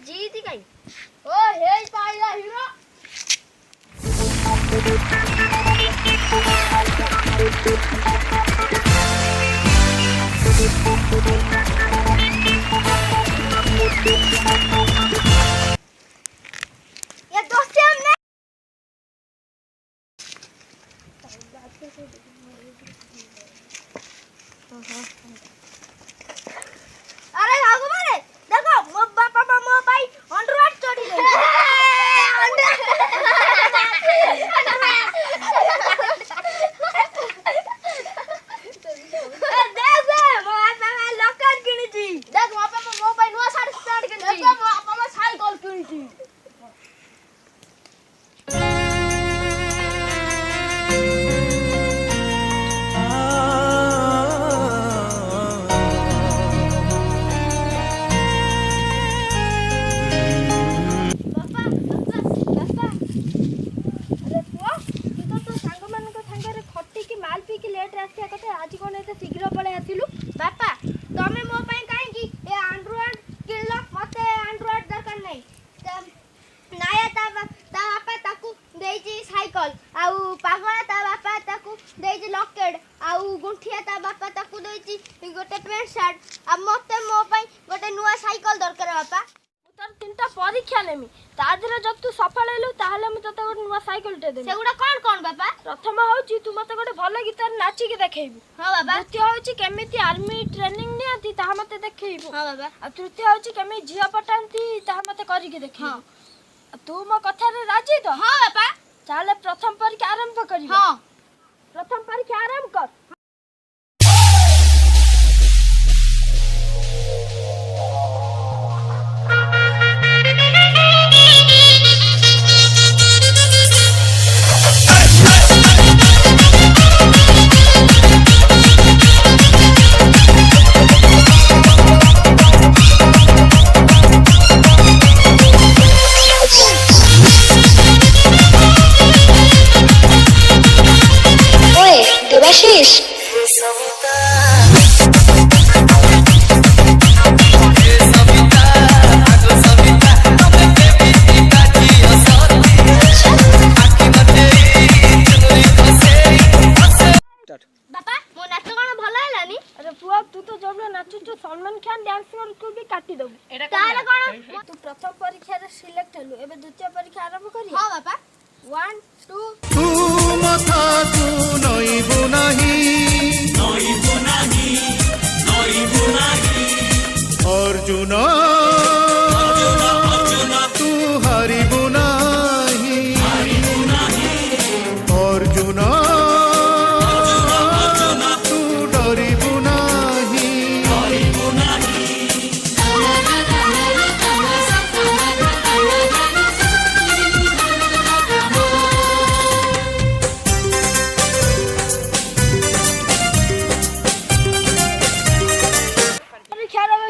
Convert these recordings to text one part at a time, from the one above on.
जीती कहीं ओ हे पाइला हीरो ये दोस्ती हमने अरे भागो मारे देखो मो बापा मो भाई अंडरवेयर चोरी ले आज कौन एते शीघ्र पळे आथिलु बापा तमे मो पई काहे की ए एंड्रॉइड किल्लो मते एंड्रॉइड दरकार नै नाया ता बापा ताकू देजी साइकिल आउ पागला ता बापा ताकू देजी लॉकेट आउ गुंठिया ता बापा ताकू देजी गोटे पेंट शर्ट आ मते मो पई गोटे नुवा साइकिल दरकार बापा तोर तीनटा परीक्षा लेमी तादरे जब तू सफल हेलु ताहले म तते गोटे नुवा साइकिल टे देमी सेगुडा कोन बापा प्रथम होची तू मते गोटे भलो गीतर नाची के देखेबू हां बाबा द्वितीय होची केमिति आर्मी ट्रेनिंग नियंती ता मते देखेबू हां बाबा आ तृतीय होची केमि जिया पटांती ता मते करी के देखेबू हां तू म कथा रे राजी तो हां बापा चाले प्रथम परीक्षा आरंभ करी हां प्रथम परीक्षा आरंभ कर देवाशीष बापा मो नाच कोन भलो हेलानी अरे पुआ तू तो जब नाचु तो सलमान खान डांस को भी काटी दबु ताले कोन तू प्रथम परीक्षा रे सिलेक्ट हेलु एबे द्वितीय परीक्षा आरंभ करी हां बापा 1 2 तू मथा तू नइबु नाही अर्जुन तू हारिबु नाही अर्जुन तू डरिबु नाही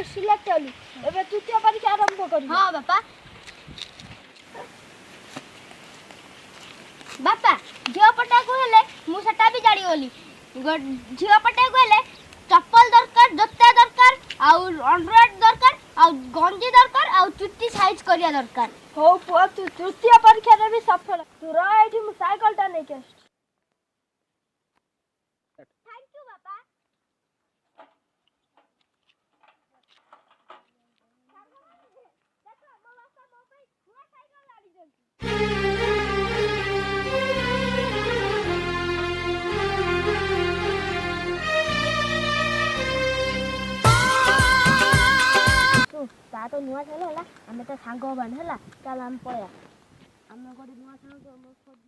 सिलेक्ट हलु एबे तृतीय परीक्षा आरंभ करी हां बापा बापा जियो पटा को हेले मु सेटा भी जाडी होली जियो पटा को हेले चप्पल दरकार जत्ता दरकार आउ एंड्रॉइड दरकार आउ गंजी दरकार आउ चुट्टी साइज करिया दरकार हो पुआ तू तृतीय परीक्षा रे भी सफल तू रा एठी मु साइकिल टा नै के थैंक यू बापा तो नुआ चल हला हमें तो सांग बन हला चल हम पया हम गोटे नुआ सांग